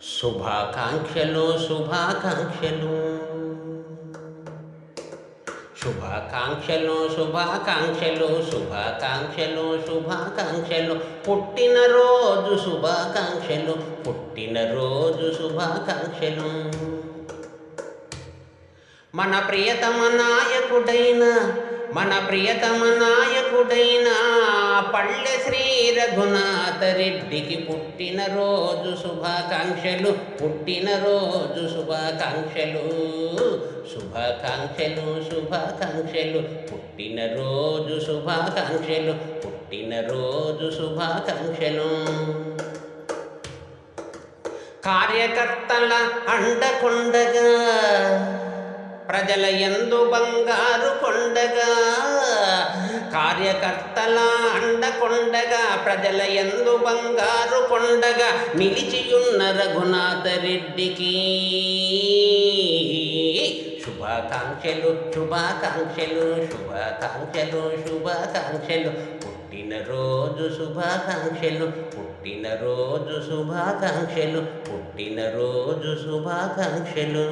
శుభాకాంక్షలు శుభాకాంక్షలు శుభాకాంక్షలు శుభాకాంక్షలు శుభాకాంక్షలు శుభాకాంక్షలు పుట్టినరోజు శుభాకాంక్షలు పుట్టినరోజు శుభాకాంక్షలు మన ప్రియతమ నాయకుడైన పల్లె శ్రీ రఘునాథ రెడ్డికి పుట్టినరోజు శుభాకాంక్షలు పుట్టినరోజు శుభాకాంక్షలు శుభాకాంక్షలు శుభాకాంక్షలు పుట్టినరోజు శుభాకాంక్షలు పుట్టినరోజు శుభాకాంక్షలు కార్యకర్తల అండకొండగా ప్రజల యందు బంగారు కొండగా కార్యకర్తల అండకొండగా ప్రజల యందు బంగారు కొండగా నిలిచియున్న రఘునాథ రెడ్డికి శుభాకాంక్షలు శుభాకాంక్షలు శుభాకాంక్షలు శుభాకాంక్షలు పుట్టినరోజు శుభాకాంక్షలు పుట్టినరోజు శుభాకాంక్షలు పుట్టినరోజు శుభాకాంక్షలు